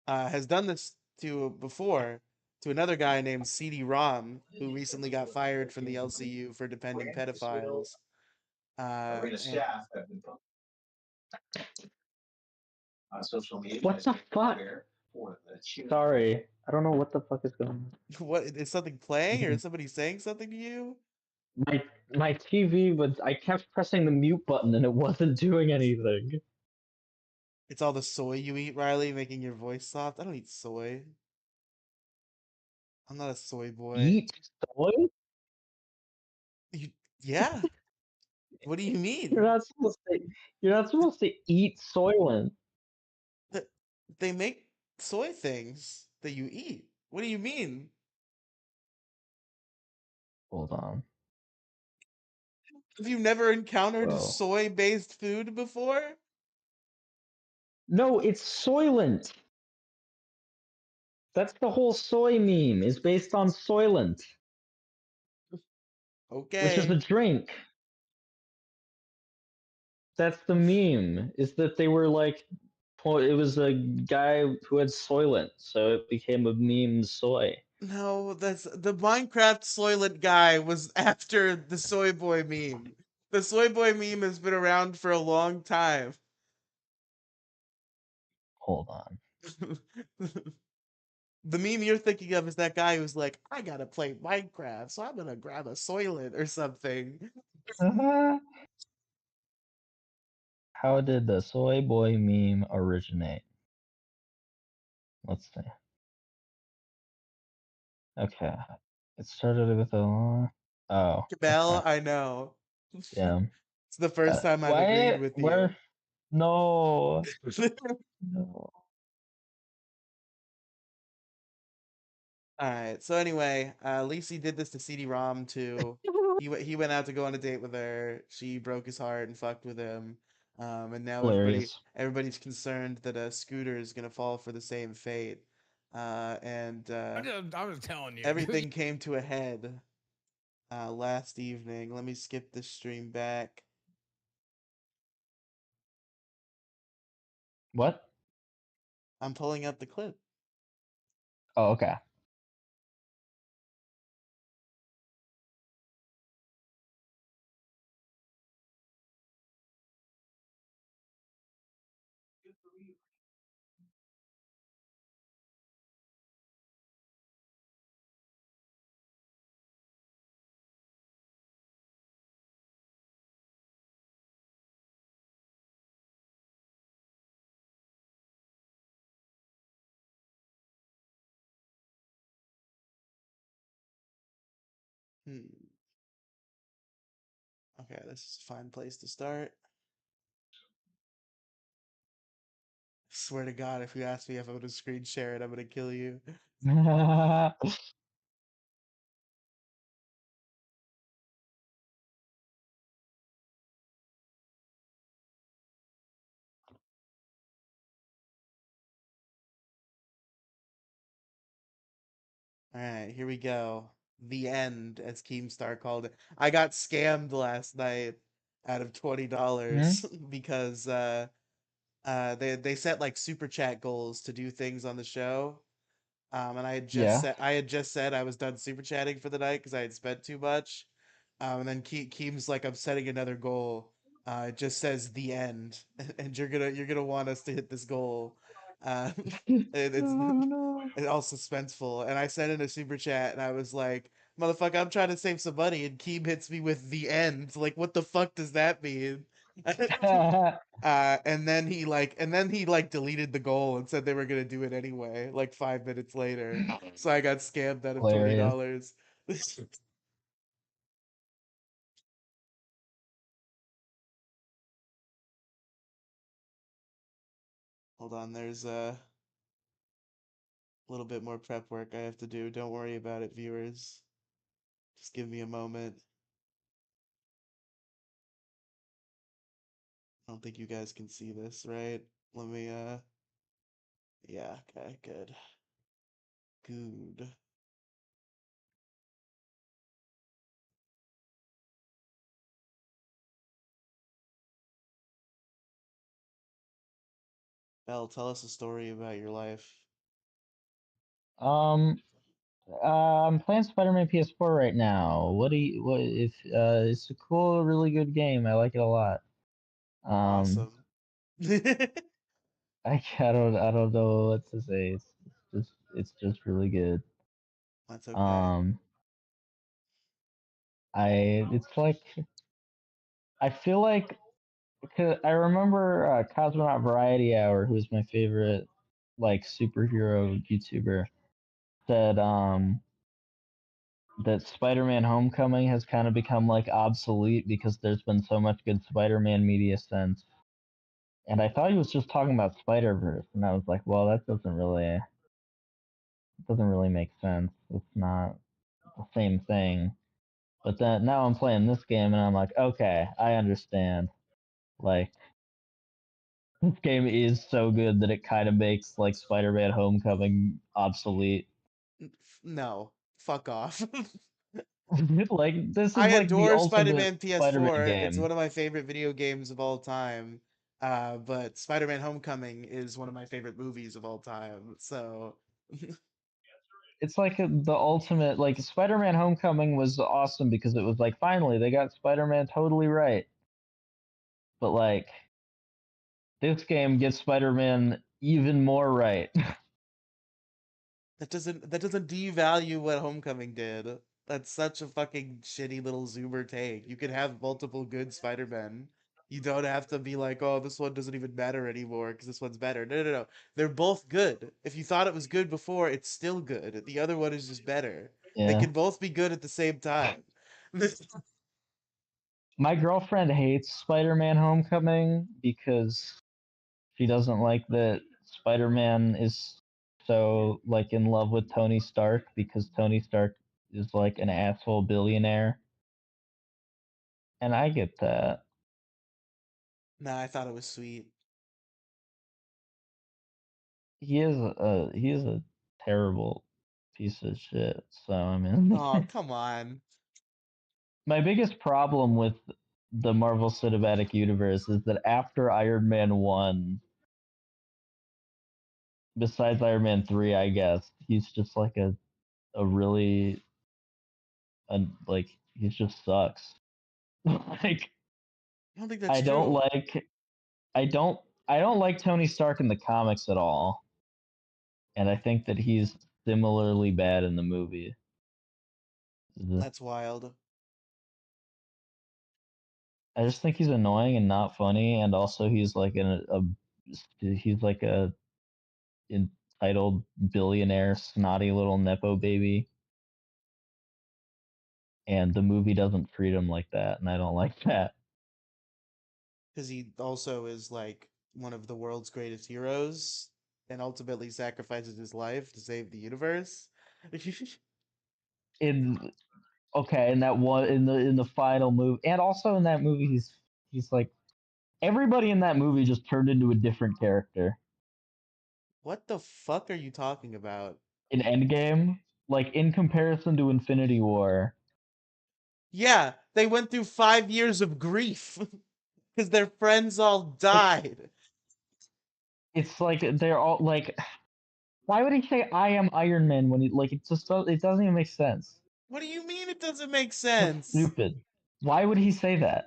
has done this to before to another guy named CD-ROM, who recently got fired from the LCU for defending pedophiles. And What the fuck? Sorry, I don't know what the fuck is going what is something playing or on. is somebody saying something to you? My my TV was I kept pressing the mute button and it wasn't doing anything. It's all the soy you eat, Riley, making your voice soft. I don't eat soy. I'm not a soy boy. Eat soy? You, yeah. What do you You're mean? not supposed to. You're not supposed to eat Soylent. Th- They make soy things that you eat. What do you mean? Hold on. Have you never encountered Bro. soy-based food before? No, it's Soylent. That's the whole soy meme. Is based on Soylent, which is a Okay. drink. That's the meme. Is that they were like, it was a guy who had Soylent, so it became a meme soy. No, that's the Minecraft Soylent guy was after the soy boy meme. The soy boy meme has been around for a long time. Hold on. The meme you're thinking of is that guy who's like, I gotta play Minecraft, so I'm gonna grab a Soylent or something. How did the soy boy meme originate? Let's see. Okay. It started with a. Oh. Cabell, Okay. I know. Yeah. It's the first time I've agreed Why? with you. Where? No. No. All right. So anyway, LiCi did this to CD-ROM too. He went out to go on a date with her. She broke his heart and fucked with him. And now Hilarious. everybody's concerned that Scooter is gonna fall for the same fate. And I was telling you. everything came to a head last evening. Let me skip this stream back. What? I'm pulling up the clip. Oh, okay. Hmm. Okay, this is a fine place to start. Swear to God, if you ask me if I'm gonna screen share it, I'm gonna kill you. All right, here we go. The end, as Keemstar called it. I got scammed last night out of Hmm? $20 because they set like super chat goals to do things on the show. And Yeah. I had just said I was done super chatting for the night because I had spent too much. And then Keem's like, I'm setting another goal. It just says the end, and you're gonna want us to hit this goal. Uh, it's Oh no. it's all suspenseful. And I sent in a super chat, and I was like, "Motherfucker, I'm trying to save some money." And Keem hits me with the end. Like, what the fuck does that mean? And then he like deleted the goal and said they were gonna do it anyway, like 5 minutes later. So I got scammed out of twenty Hilarious. dollars. Hold on, there's a little bit more prep work I have to do. Don't worry about it, viewers. Just give me a moment. I don't think you guys can see this, right? Let me yeah, okay, good. Good. Belle, tell us a story about your life. Um, I'm playing Spider-Man PS4 right now. What if it's a cool, really good game. I like it a lot. Um, Awesome. I don't know what to say. It's just really good. That's okay. Um, it's like I feel like because I remember Cosmonaut Variety Hour, who's my favorite like superhero YouTuber, said that Spider-Man Homecoming has kind of become like obsolete because there's been so much good Spider-Man media since. And I thought he was just talking about Spider-Verse, and I was like, well, that doesn't really make sense. It's not the same thing. But then now I'm playing this game, and I'm like, okay, I understand. Like this game is so good that it kind of makes like Spider-Man Homecoming obsolete. No, fuck off. Like this is I like the adore ultimate Spider-Man Spider-Man PS4. It's game. one of my favorite video games of all time. But Spider-Man Homecoming is one of my favorite movies of all time. So It's like the ultimate like Spider-Man Homecoming was awesome because it was like finally they got Spider-Man totally right. But like this game gets Spider-Man even more right. that doesn't devalue what Homecoming did. That's such a fucking shitty little zoomer take. You could have multiple good Spider-Men. You don't have to be like, oh, this one doesn't even matter anymore because this one's better. No, no, no. They're both good. If you thought it was good before, it's still good. The other one is just better. They Yeah. can both be good at the same time. My girlfriend hates Spider-Man Homecoming because she doesn't like that Spider-Man is so like in love with Tony Stark because Tony Stark is like an asshole billionaire And I get that. Nah, I thought it was sweet. He is a terrible piece of shit. So I mean, Oh, come on. my biggest problem with the Marvel Cinematic Universe is that after Iron Man 1, besides Iron Man 3, I guess, he's just like a really like he just sucks. Like I don't think that's I don't true. like I don't I don't like Tony Stark in the comics at all. And I think that he's similarly bad in the movie. That's wild. I just think he's annoying and not funny, and also he's like he's like a entitled billionaire, snotty little nepo baby, and the movie doesn't treat him like that, and I don't like that. Because he also is like one of the world's greatest heroes and ultimately sacrifices his life to save the universe. In okay, in that one in the final movie, and also in that movie, he's like everybody in that movie just turned into a different character. What the fuck are you talking about? In Endgame, like in comparison to Infinity War, Yeah, they went through 5 years of grief because their friends all died. it's like they're all like, why would he say I am Iron Man when he like it doesn't even make sense. What do you mean it doesn't make That's sense? stupid. Why would he say that?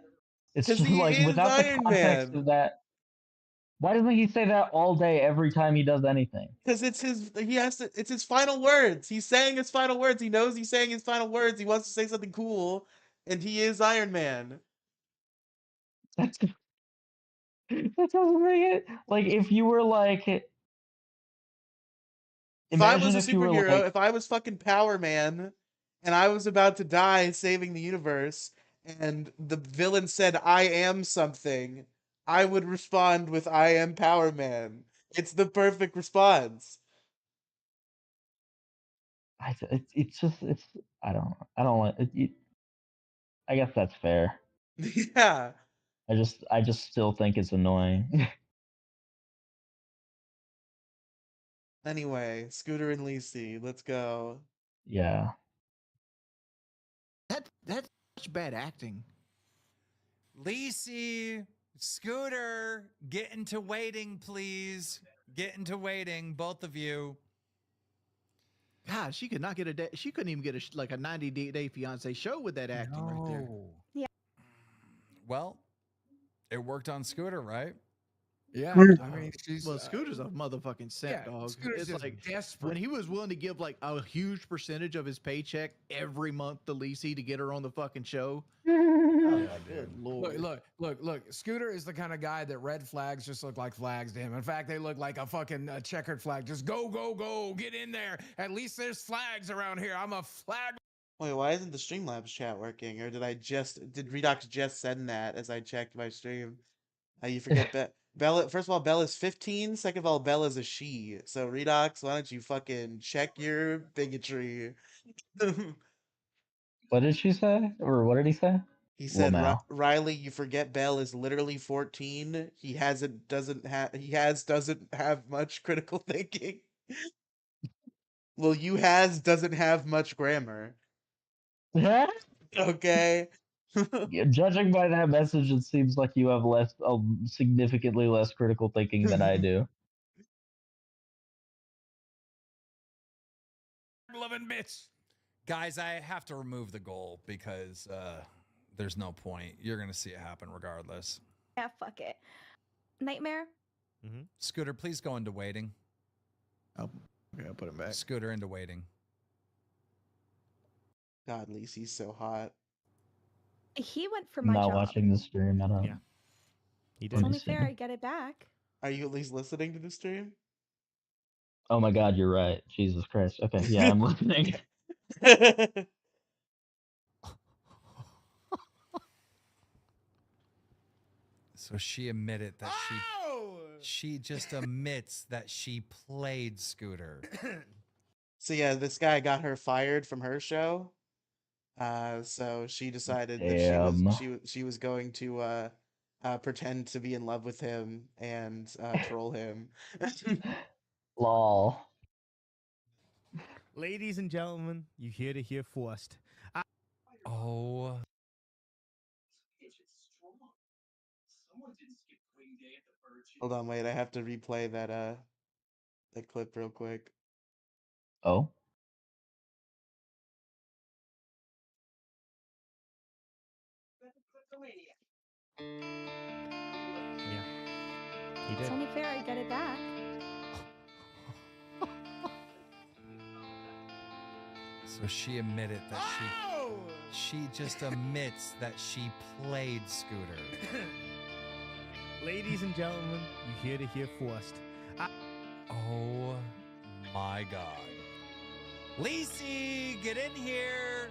It's Because just he like is without the Iron context Man. of that. Why doesn't he say that all day every time he does anything? Because it's his final words. He's saying his final words. He knows he's saying his final words. He wants to say something cool, and he is Iron Man. That's that doesn't make it like if you were like If I was imagine a if you were superhero, like if I was fucking Power Man, and I was about to die saving the universe, and the villain said, I am something, I would respond with, I am Power Man. It's the perfect response. it's just it's I don't like I guess that's fair. Yeah. I just still think it's annoying. Anyway, Scooter and LiCi, let's go. Yeah. That's such bad acting. LiCi, Scooter, get into waiting, please. Get into waiting, both of you. God, she could not get a day. She couldn't even get like a 90-day fiance show with that acting right there. Yeah. Well, it worked on Scooter, right? Yeah, I mean, she's Well, Scooter's a motherfucking simp, dog. Scooter's It's just like desperate. when he was willing to give like a huge percentage of his paycheck every month to LiCi to get her on the fucking show. Oh, Yeah, good dude. lord. Look. Scooter is the kind of guy that red flags just look like flags to him. In fact, they look like a fucking checkered flag. Just go, go, go. Get in there. At least there's flags around here. I'm a flag. Wait, why isn't the Streamlabs chat working? Or did Redox just send that as I checked my stream? You forget Bella. First of all, Bella's 15. Second of all, Bella's a she. So Redox, why don't you fucking check your bigotry? What did she say? Or what did he say? He said, Lamau. Riley, you forget Bell is literally 14. Doesn't have much critical thinking. Well, doesn't have much grammar. Okay. Yeah, judging by that message, it seems like you have significantly less critical thinking than I do. Loving bitch. Guys, I have to remove the goal because there's no point. You're going to see it happen regardless. Yeah, fuck it. Nightmare? Scooter, please go into waiting. Oh, okay, I'll put him back. Scooter into waiting. God, LiCi's so hot. He went for I'm my not job. watching the stream. I don't. Yeah. He It's did. only fair I get it back. Are you at least listening to the stream? Oh my god, you're right. Jesus Christ. Okay, yeah, I'm listening. So she admitted that she just admits that she played Scooter. So yeah, this guy got her fired from her show. So she decided that Damn. she was going to pretend to be in love with him and troll him. Lol. Ladies and gentlemen, you hear to hear first. Oh. Hold on, wait, I have to replay that clip real quick. Oh. Yeah. He It's did. only fair I get it back. So she admitted that she just admits that she played Scooter. Ladies and gentlemen, you hear to hear first. Oh my god. LiCi, get in here.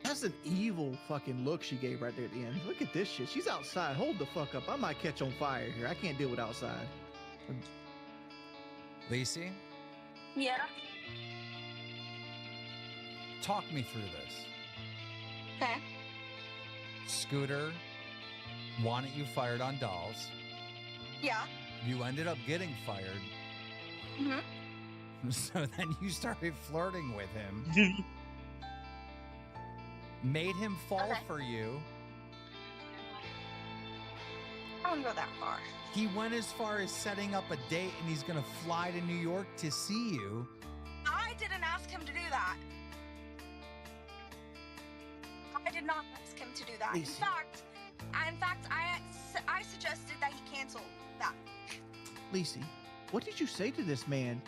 That's an evil fucking look she gave right there at the end. Look at this shit. She's outside. Hold the fuck up. I might catch on fire here. I can't deal with outside. LiCi, Yeah. talk me through this. Okay. Scooter wanted you fired on dolls. Yeah. You ended up getting fired. Mhm. So then you started flirting with him. Made him fall Okay. for you. I wouldn't go that far. He went as far as setting up a date and he's gonna fly to New York to see you. I didn't ask him to do that. I did not ask him to do that. In LiCi. fact, I suggested that he cancel that. LiCi, what did you say to this man?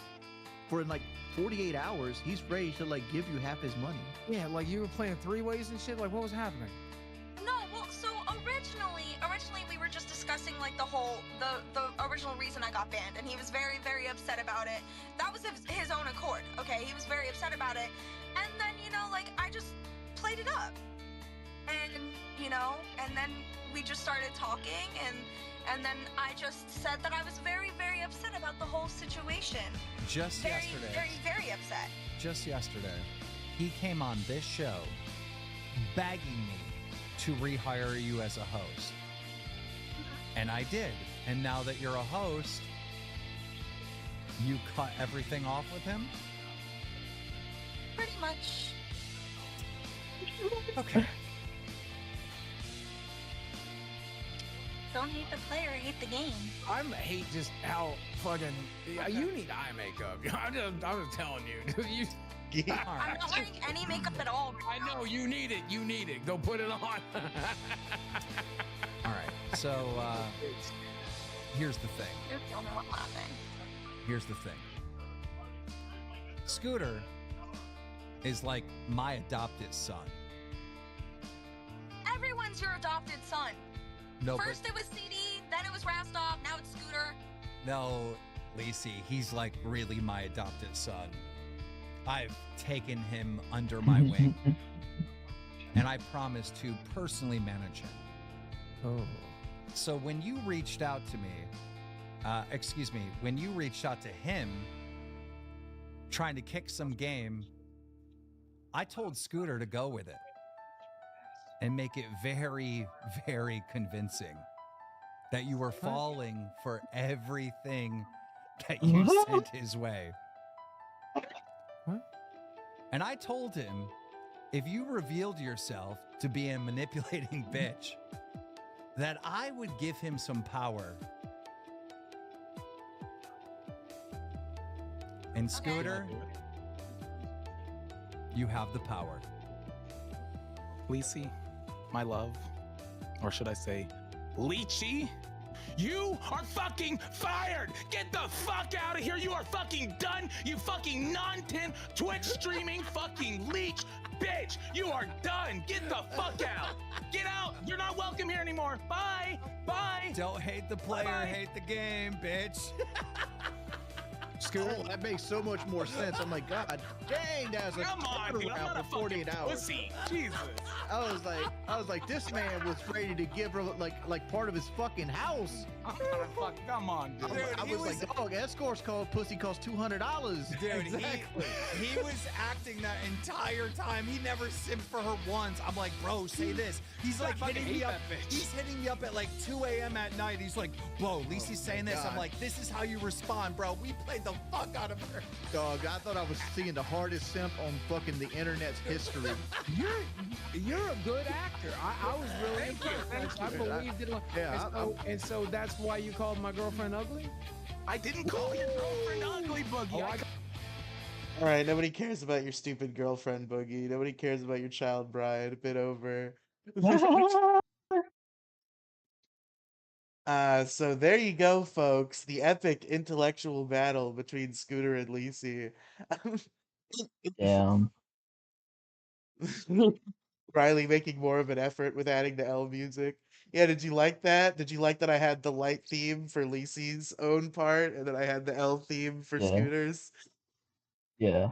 For in like 48 hours, he's ready to like give you half his money. Yeah, like you were playing three ways and shit. Like, what was happening? No, well, so originally we were just discussing like the original reason I got banned, and he was very, very upset about it. That was his own accord, okay? He was very upset about it, and then like I just played it up, and and then we just started talking, and then I just said that I was very, very upset about the whole situation. Just Very, yesterday. very, very upset. Just yesterday, he came on this show begging me to rehire you as a host. And I did. And now that you're a host, you cut everything off with him? Pretty much. Okay. Don't hate the player, hate the game. I hate just how fucking. You need eye makeup. I'm just telling you. You All I'm right. not wearing any makeup at all. I know you need it. You need it. Go put it on. All right. So here's the thing. You're the only one laughing. Here's the thing. Scooter is like my adopted son. Everyone's your adopted son. No, First it was CD, then it was Rastov, now it's Scooter. No, LiCi, he's like really my adopted son. I've taken him under my wing, and I promise to personally manage him. Oh. So when you reached out to me, when you reached out to him trying to kick some game, I told Scooter to go with it and make it very, very convincing that you were falling for everything that you sent his way. What? And I told him, if you revealed yourself to be a manipulating bitch, that I would give him some power. And Scooter, you have the power. LiCi, my love, or should I say, LiCi, you are fucking fired! Get the fuck out of here! You are fucking done! You fucking non-tin Twitch streaming fucking leech bitch! You are done! Get the fuck out! Get out! You're not welcome here anymore! Bye! Bye! Don't hate the player, Bye-bye. hate the game, bitch. Scooter. Oh, that makes so much more sense. I'm like, God dang, that's a Come on, dude. I'm turnaround not a for fucking 48 hours. pussy. Jesus. I was like, this man was ready to give her like part of his fucking house. I'm not a fuck. Come on, dude. I was like, dog, escorts called pussy costs $200. Dude, Exactly. he was acting that entire time. He never simped for her once. I'm like, bro, say this. He's like fucking hitting me hate up. that bitch. He's hitting me up at like 2 a.m. at night. He's like, bro, LiCi's saying this. I'm God. like, this is how you respond, bro. We played the fuck out of her. Dog, I thought I was seeing the hardest simp on fucking the internet's history. You're a good actor. I was really impressed. I believed it. Yeah, And so that's why you called my girlfriend ugly? I didn't call your girlfriend ugly, Boogie. All right, nobody cares about your stupid girlfriend, Boogie. Nobody cares about your child bride. A bit over. So there you go, folks. The epic intellectual battle between Scooter and LiCi. Damn. Riley making more of an effort with adding the L music. Yeah, did you like that? Did you like that I had the light theme for LiCi's own part and then I had the L theme for Yeah. Scooter's? Yeah.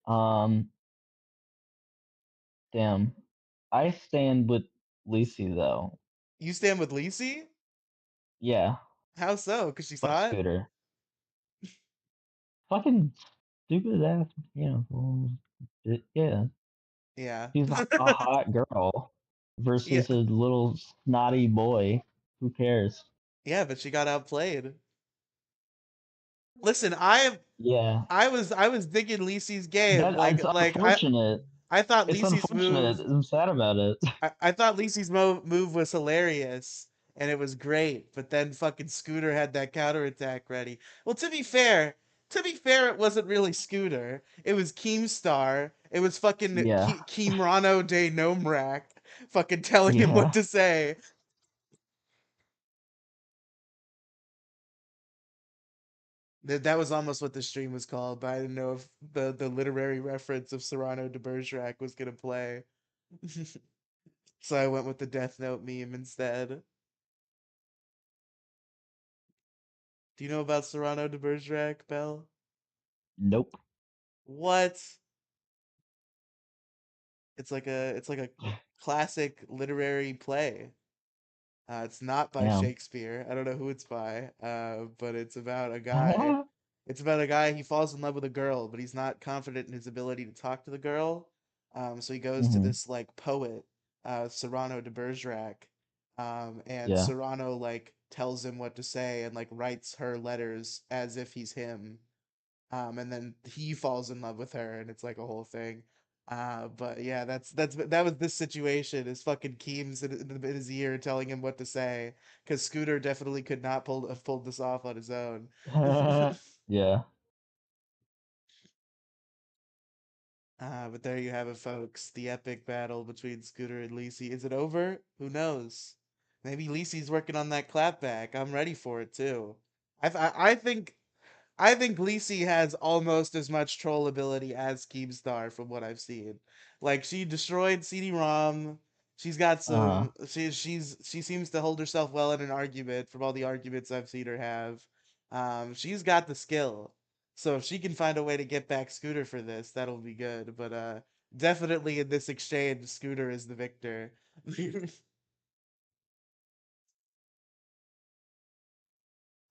Um. Damn. I stand with LiCi though. You stand with LiCi? Yeah. How so? Because she's Fuck hot? Scooter. Fucking stupid ass. Yeah. Yeah. She's a hot girl Yeah. versus a little snotty boy. Who cares? Yeah, but she got outplayed. Listen, Yeah. I was digging LiCi's game. It's unfortunate. I thought It's LiCi's unfortunate. move I'm sad about it. I thought LiCi's move was hilarious and it was great, but then fucking Scooter had that counterattack ready. Well, to be fair, it wasn't really Scooter. It was Keemstar. It was fucking Yeah. Keemrano de Nomrak fucking telling him Yeah. what to say. That was almost what the stream was called, but I didn't know if the literary reference of Cyrano de Bergerac was gonna play. So I went with the Death Note meme instead. Do you know about Cyrano de Bergerac, Belle? Nope. What? It's like a classic literary play. It's not by Damn. Shakespeare. I don't know who it's by. But it's about a guy. It's about a guy. He falls in love with a girl, but he's not confident in his ability to talk to the girl. So he goes to Mhm. this like poet, Cyrano de Bergerac. And Yeah. Cyrano like tells him what to say and like writes her letters as if he's him. And then he falls in love with her, and it's like a whole thing. But yeah, that was this situation. Is fucking Keems in his ear telling him what to say, because Scooter definitely could not have pulled this off on his own. Yeah. But there you have it, folks. The epic battle between Scooter and LiCi. Is it over? Who knows? Maybe LiCi's working on that clapback. I'm ready for it too. I think LiCi has almost as much troll ability as Keemstar from what I've seen. Like she destroyed CD-ROM. She's got Uh-huh. some. She seems to hold herself well in an argument from all the arguments I've seen her have. She's got the skill. So if she can find a way to get back Scooter for this, that'll be good. But definitely in this exchange, Scooter is the victor.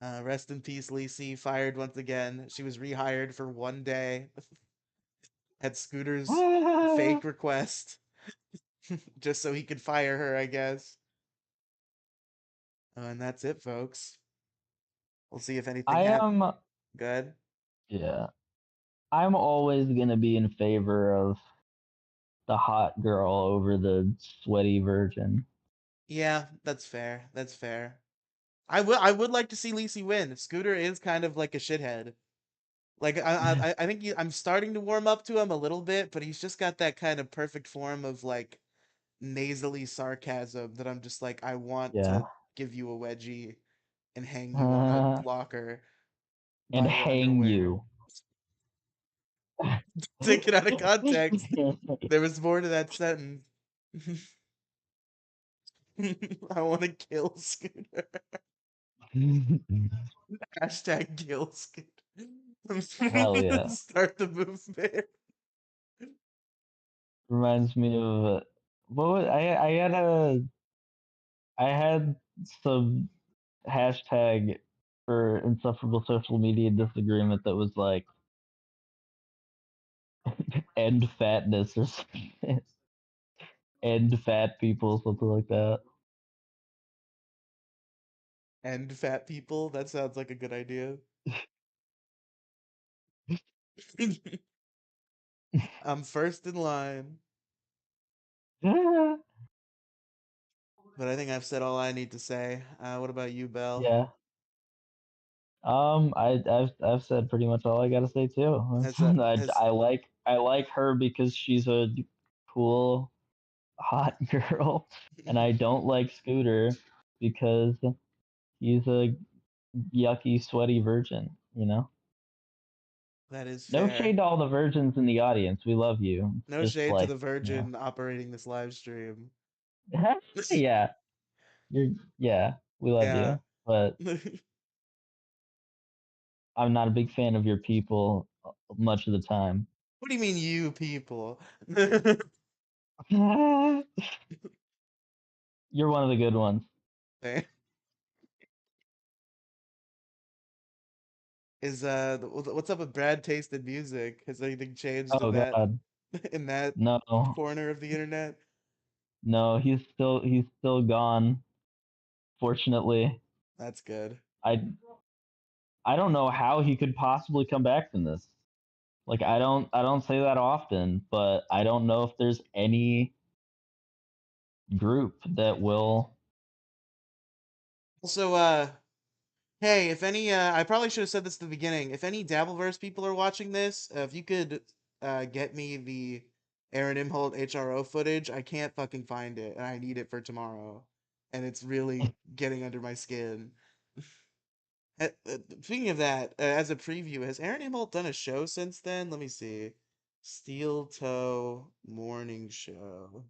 Rest in peace, LiCi. Fired once again. She was rehired for 1 day at Scooter's fake request, just so he could fire her, I guess. And that's it, folks. We'll see if anything I happens. am. Good. Yeah. I'm always gonna be in favor of the hot girl over the sweaty virgin. Yeah, that's fair. That's fair. I would like to see LiCi win. Scooter is kind of like a shithead. Like I think I'm starting to warm up to him a little bit, but he's just got that kind of perfect form of like nasally sarcasm that I'm just like I want Yeah. to give you a wedgie and hang you on a locker And by your hang underwear. you. Take it out of context. There was more to that sentence. I want to kill Scooter. Hashtag kill Scooter. Hell yeah. Start the movement. Reminds me of what was, I had some hashtag for insufferable social media disagreement that was like end fatness or something. End fat people, something like that. And fat people. That sounds like a good idea. I'm first in line. But I think I've said all I need to say. What about you, Bell? Yeah. I've said pretty much all I gotta say too. Has that has I like her because she's a cool, hot girl, and I don't like Scooter because he's a yucky, sweaty virgin. You know. that is No fair. shade to all the virgins in the audience. We love you. No It's just shade to like the virgin operating this live stream. yeah, you're yeah, we love Yeah. you, but What I'm not a big fan of your people much of the time. do you mean, you people? You're one of the good ones. Is what's up with Brad Tasted Music? Has anything changed Oh in that God, in that no, corner of the internet? no, he's still gone. Fortunately, That's good. I I don't know how he could possibly come back from this. Like I don't say that often, but I don't know if there's any group that will. Also, hey, if any, I probably should have said this at the beginning. If any Dabbleverse people are watching this, if you could, get me the Aaron Imholt HRO footage, I can't fucking find it, and I need it for tomorrow, and it's really getting under my skin. Speaking of that, as a preview, has Aaron Imholt done a show since then? Let me see. Steel Toe Morning Show.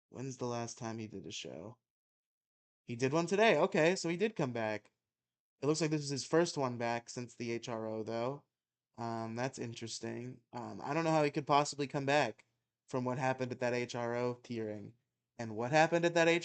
When's the last time he did a show? He did one today. Okay, so he did come back. It looks like this is his first one back since the HRO, though. That's interesting. I don't know how he could possibly come back from what happened at that HRO tiering. And what happened at that HRO